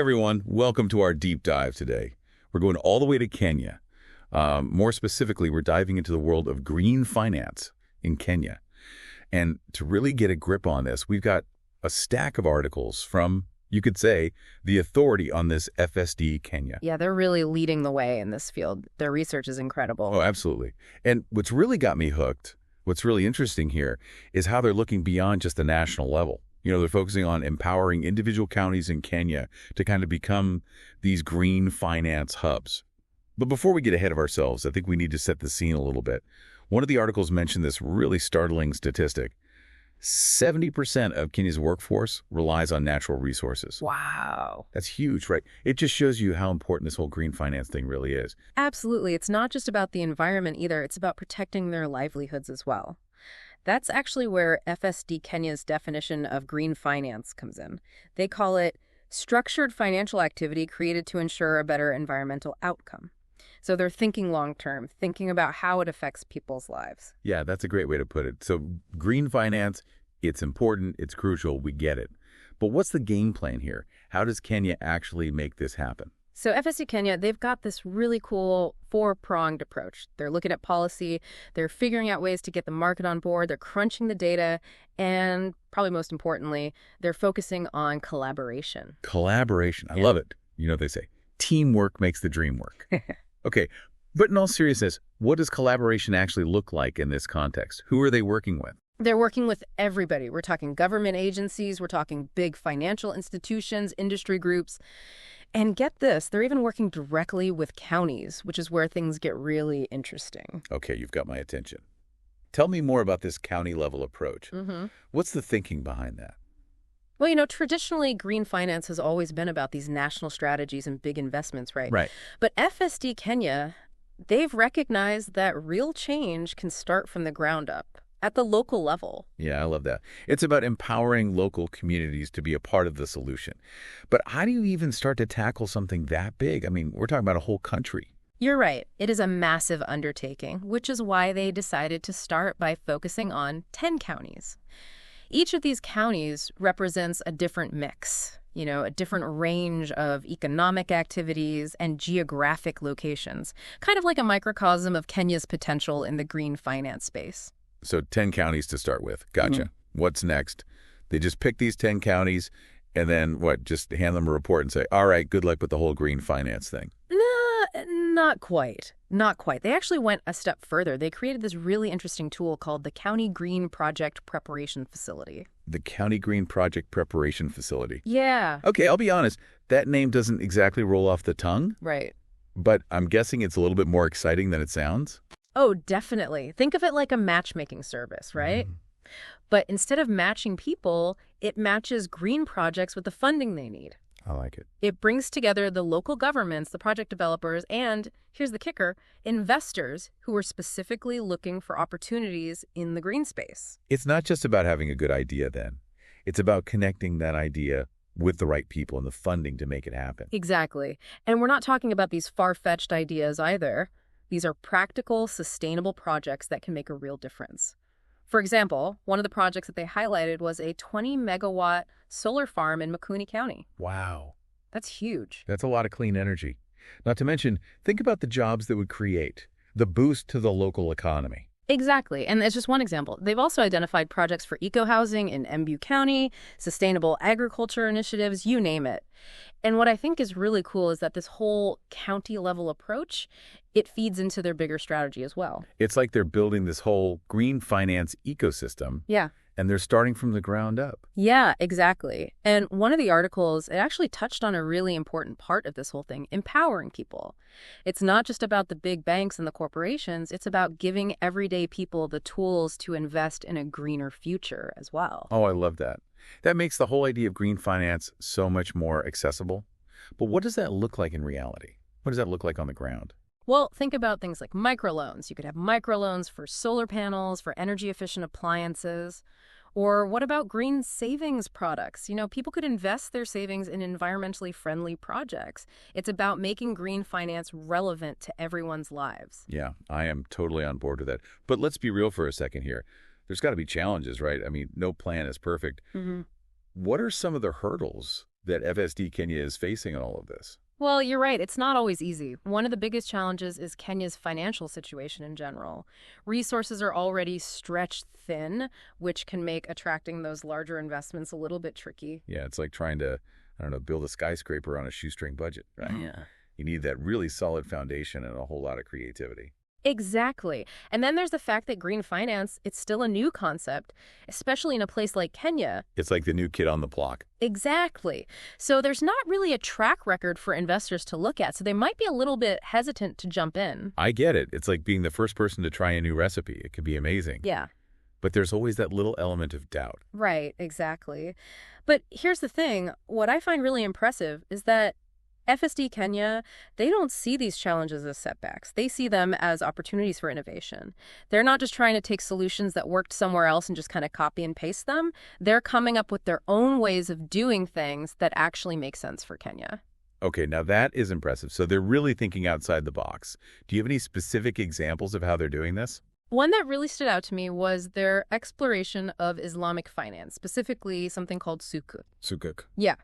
everyone, welcome to our deep dive today. We're going all the way to Kenya. More specifically, we're diving into the world of green finance in Kenya. And to really get a grip on this, we've got a stack of articles from, you could say, the authority on this FSD Kenya. Yeah, they're really leading the way in this field. Their research is incredible. Oh, absolutely. And what's really got me hooked, what's really interesting here, is how they're looking beyond just the national level. They're focusing on empowering individual counties in Kenya to kind of become these green finance hubs. But before we get ahead of ourselves, I think we need to set the scene a little bit. One of the articles mentioned this really startling statistic. 70% of Kenya's workforce relies on natural resources. Wow. That's huge, right? It just shows you how important this whole green finance thing really is. Absolutely. It's not just about the environment either. It's about protecting their livelihoods as well. That's actually where FSD Kenya's definition of green finance comes in. They call it structured financial activity created to ensure a better environmental outcome. So they're thinking long-term, thinking about how it affects people's lives. Yeah, that's a great way to put it. So green finance, it's important, it's crucial, we get it. But what's the game plan here? How does Kenya actually make this happen? So FSD Kenya, they've got this really cool four-pronged approach. They're looking at policy, they're figuring out ways to get the market on board, they're crunching the data, and probably most importantly, they're focusing on collaboration. Collaboration. I love it. They say, teamwork makes the dream work. Okay, but in all seriousness, what does collaboration actually look like in this context? Who are they working with? They're working with everybody. We're talking government agencies, we're talking big financial institutions, industry groups. And get this, they're even working directly with counties, which is where things get really interesting. Okay, you've got my attention. Tell me more about this county-level approach. What's the thinking behind that? Well, traditionally, green finance has always been about these national strategies and big investments, right? Right. But FSD Kenya, they've recognized that real change can start from the ground up, at the local level. Yeah, I love that. It's about empowering local communities to be a part of the solution. But how do you even start to tackle something that big? I mean, we're talking about a whole country. You're right. It is a massive undertaking, which is why they decided to start by focusing on 10 counties. Each of these counties represents a different mix, a different range of economic activities and geographic locations, kind of like a microcosm of Kenya's potential in the green finance space. So 10 counties to start with. Gotcha. What's next? They just pick these 10 counties and then just hand them a report and say, all right, good luck with the whole green finance thing. Not quite. Not quite. They actually went a step further. They created this really interesting tool called the County Green Project Preparation Facility. The County Green Project Preparation Facility. Yeah. Okay, I'll be honest. That name doesn't exactly roll off the tongue. Right. But I'm guessing it's a little bit more exciting than it sounds. Oh, definitely. Think of it like a matchmaking service, right? But instead of matching people, it matches green projects with the funding they need. I like it. It brings together the local governments, the project developers, and, here's the kicker, investors who are specifically looking for opportunities in the green space. It's not just about having a good idea then. It's about connecting that idea with the right people and the funding to make it happen. Exactly. And we're not talking about these far-fetched ideas either. These are practical, sustainable projects that can make a real difference. For example, one of the projects that they highlighted was a 20-megawatt solar farm in Makuni County. Wow. That's huge. That's a lot of clean energy. Not to mention, think about the jobs that would create, the boost to the local economy. Exactly. And it's just one example. They've also identified projects for eco-housing in Embu County, sustainable agriculture initiatives, you name it. And what I think is really cool is that this whole county-level approach, it feeds into their bigger strategy as well. It's like they're building this whole green finance ecosystem. Yeah. And they're starting from the ground up. Yeah, exactly. And one of the articles, it actually touched on a really important part of this whole thing, empowering people. It's not just about the big banks and the corporations. It's about giving everyday people the tools to invest in a greener future as well. Oh, I love that. That makes the whole idea of green finance so much more accessible. But what does that look like in reality? What does that look like on the ground? Well, think about things like microloans. You could have microloans for solar panels, for energy-efficient appliances. Or what about green savings products? People could invest their savings in environmentally friendly projects. It's about making green finance relevant to everyone's lives. Yeah, I am totally on board with that. But let's be real for a second here. There's got to be challenges, right? I mean, no plan is perfect. What are some of the hurdles that FSD Kenya is facing in all of this? Well, you're right. It's not always easy. One of the biggest challenges is Kenya's financial situation in general. Resources are already stretched thin, which can make attracting those larger investments a little bit tricky. Yeah, it's like trying to, I don't know, build a skyscraper on a shoestring budget, right? Yeah. You need that really solid foundation and a whole lot of creativity. Exactly. And then there's the fact that green finance, it's still a new concept, especially in a place like Kenya. It's like the new kid on the block. Exactly. So there's not really a track record for investors to look at, so they might be a little bit hesitant to jump in. I get it. It's like being the first person to try a new recipe. It could be amazing. Yeah. But there's always that little element of doubt. Right, exactly. But here's the thing. What I find really impressive is that FSD Kenya, they don't see these challenges as setbacks. They see them as opportunities for innovation. They're not just trying to take solutions that worked somewhere else and just kind of copy and paste them. They're coming up with their own ways of doing things that actually make sense for Kenya. Okay, now that is impressive. So they're really thinking outside the box. Do you have any specific examples of how they're doing this? One that really stood out to me was their exploration of Islamic finance, specifically something called sukuk. Sukuk. Yeah.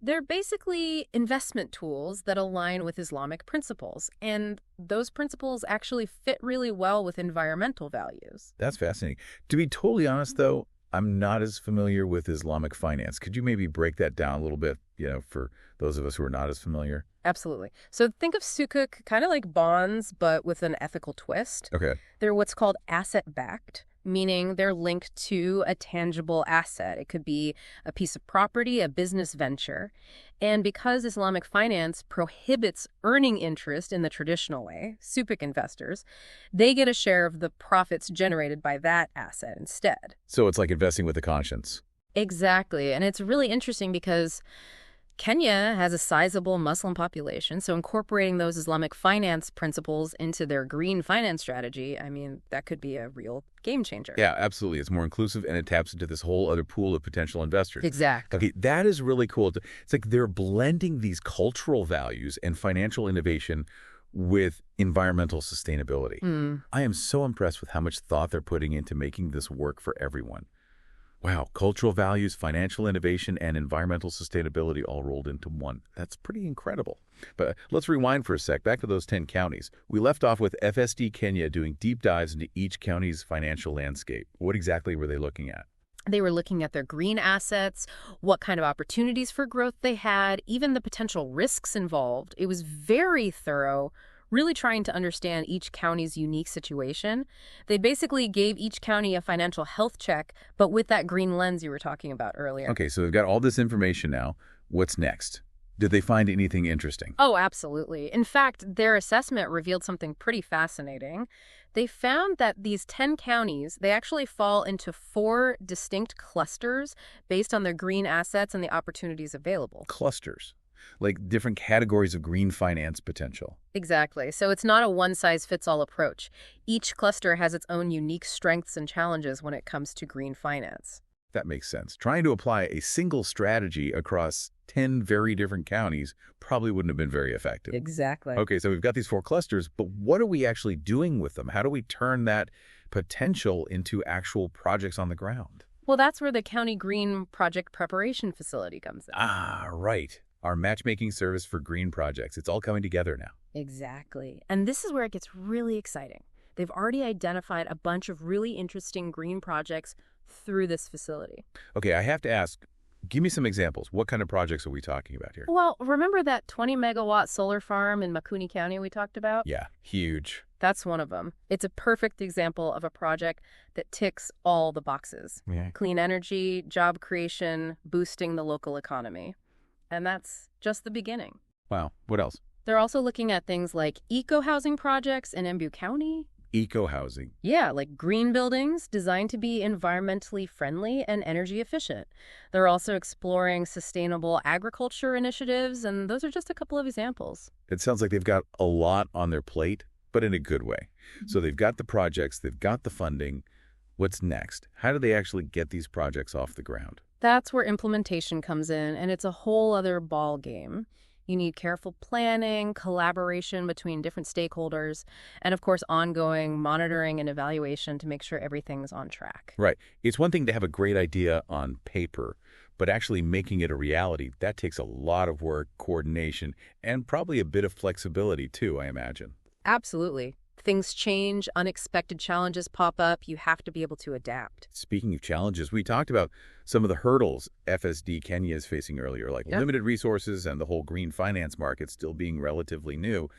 They're basically investment tools that align with Islamic principles, and those principles actually fit really well with environmental values. That's fascinating. To be totally honest, though, I'm not as familiar with Islamic finance. Could you maybe break that down a little bit, for those of us who are not as familiar? Absolutely. So think of sukuk kind of like bonds, but with an ethical twist. Okay. They're what's called asset-backed, meaning they're linked to a tangible asset. It could be a piece of property, a business venture. And because Islamic finance prohibits earning interest in the traditional way, sukuk investors, they get a share of the profits generated by that asset instead. So it's like investing with a conscience. Exactly. And it's really interesting because Kenya has a sizable Muslim population, so incorporating those Islamic finance principles into their green finance strategy, I mean, that could be a real game changer. Yeah, absolutely. It's more inclusive, and it taps into this whole other pool of potential investors. Exactly. Okay, that is really cool. It's like they're blending these cultural values and financial innovation with environmental sustainability. I am so impressed with how much thought they're putting into making this work for everyone. Wow, cultural values, financial innovation, and environmental sustainability all rolled into one. That's pretty incredible. But let's rewind for a sec, back to those 10 counties. We left off with FSD Kenya doing deep dives into each county's financial landscape. What exactly were they looking at? They were looking at their green assets, what kind of opportunities for growth they had, even the potential risks involved. It was very thorough, really trying to understand each county's unique situation. They basically gave each county a financial health check, but with that green lens you were talking about earlier. Okay, so they've got all this information now. What's next? Did they find anything interesting? Oh, absolutely. In fact, their assessment revealed something pretty fascinating. They found that these 10 counties, they actually fall into 4 distinct clusters based on their green assets and the opportunities available. Clusters, like different categories of green finance potential. Exactly. So it's not a one-size-fits-all approach. Each cluster has its own unique strengths and challenges when it comes to green finance. That makes sense. Trying to apply a single strategy across 10 very different counties probably wouldn't have been very effective. Exactly. Okay, so we've got these 4 clusters, but what are we actually doing with them? How do we turn that potential into actual projects on the ground? Well, that's where the County Green Project Preparation Facility comes in. Ah, right. Our matchmaking service for green projects. It's all coming together now. Exactly. And this is where it gets really exciting. They've already identified a bunch of really interesting green projects through this facility. Okay, I have to ask, give me some examples. What kind of projects are we talking about here? Well, remember that 20-megawatt solar farm in Makuni County we talked about? Yeah, huge. That's one of them. It's a perfect example of a project that ticks all the boxes. Yeah. Clean energy, job creation, boosting the local economy. And that's just the beginning. Wow, what else? They're also looking at things like eco-housing projects in Embu County. Eco-housing. Yeah, like green buildings designed to be environmentally friendly and energy efficient. They're also exploring sustainable agriculture initiatives, and those are just a couple of examples. It sounds like they've got a lot on their plate, but in a good way. So they've got the projects, they've got the funding. What's next? How do they actually get these projects off the ground? That's where implementation comes in, and it's a whole other ball game. You need careful planning, collaboration between different stakeholders, and of course, ongoing monitoring and evaluation to make sure everything's on track. Right. It's one thing to have a great idea on paper, But actually making it a reality, that takes a lot of work, coordination, and probably a bit of flexibility too, I imagine. Absolutely. Things change, unexpected challenges pop up, you have to be able to adapt. Speaking of challenges, we talked about some of the hurdles FSD Kenya is facing earlier, like Yeah. limited resources and the whole green finance market still being relatively new.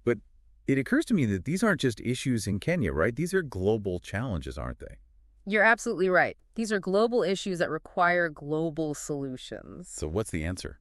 But it occurs to me that these aren't just issues in Kenya, right? These are global challenges, aren't they? You're absolutely right. These are global issues that require global solutions. So what's the answer?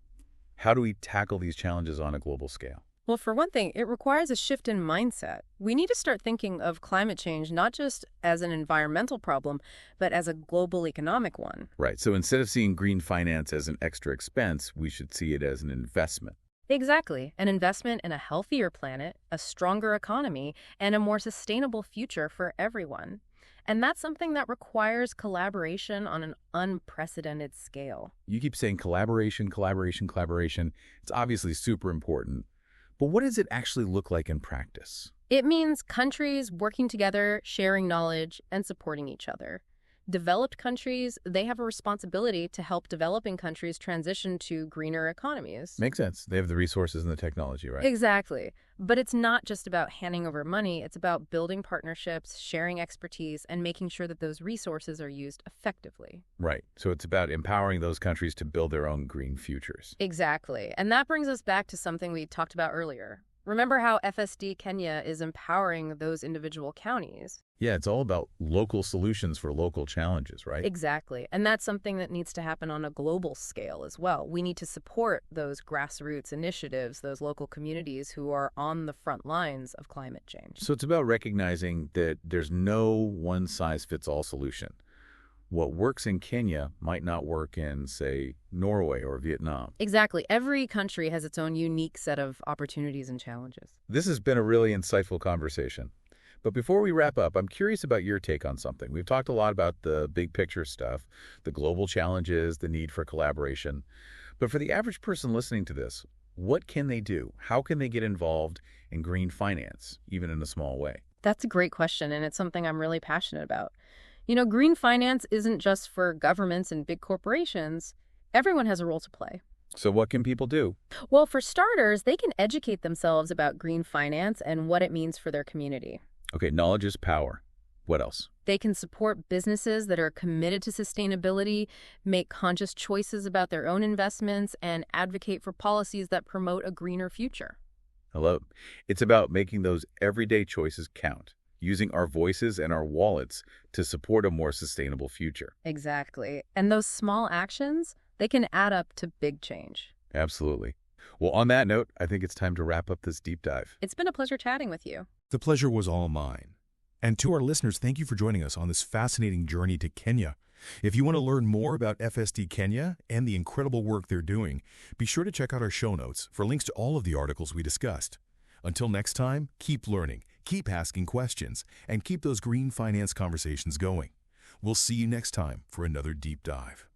How do we tackle these challenges on a global scale? Well, for one thing, it requires a shift in mindset. We need to start thinking of climate change not just as an environmental problem, but as a global economic one. Right. So instead of seeing green finance as an extra expense, we should see it as an investment. Exactly. An investment in a healthier planet, a stronger economy, and a more sustainable future for everyone. And that's something that requires collaboration on an unprecedented scale. You keep saying collaboration, collaboration, collaboration. It's obviously super important. But what does it actually look like in practice? It means countries working together, sharing knowledge, and supporting each other. Developed countries, they have a responsibility to help developing countries transition to greener economies. Makes sense. They have the resources and the technology, right? Exactly. But it's not just about handing over money, it's about building partnerships, sharing expertise, and making sure that those resources are used effectively. Right. So it's about empowering those countries to build their own green futures. Exactly. And that brings us back to something we talked about earlier. Remember how FSD Kenya is empowering those individual counties? Yeah, it's all about local solutions for local challenges, right? Exactly. And that's something that needs to happen on a global scale as well. We need to support those grassroots initiatives, those local communities who are on the front lines of climate change. So it's about recognizing that there's no one-size-fits-all solution. What works in Kenya might not work in, say, Norway or Vietnam. Exactly. Every country has its own unique set of opportunities and challenges. This has been a really insightful conversation. But before we wrap up, I'm curious about your take on something. We've talked a lot about the big picture stuff, the global challenges, the need for collaboration. But for the average person listening to this, what can they do? How can they get involved in green finance, even in a small way? That's a great question, and it's something I'm really passionate about. You know, green finance isn't just for governments and big corporations. Everyone has a role to play. So what can people do? Well, for starters, they can educate themselves about green finance and what it means for their community. Okay, knowledge is power. What else? They can support businesses that are committed to sustainability, make conscious choices about their own investments, and advocate for policies that promote a greener future. Hello. It's about making those everyday choices count, using our voices and our wallets to support a more sustainable future. Exactly. And those small actions, they can add up to big change. Absolutely. Well, on that note, I think it's time to wrap up this deep dive. It's been a pleasure chatting with you. The pleasure was all mine. And to our listeners, thank you for joining us on this fascinating journey to Kenya. If you want to learn more about FSD Kenya and the incredible work they're doing, be sure to check out our show notes for links to all of the articles we discussed. Until next time, keep learning, keep asking questions, and keep those green finance conversations going. We'll see you next time for another deep dive.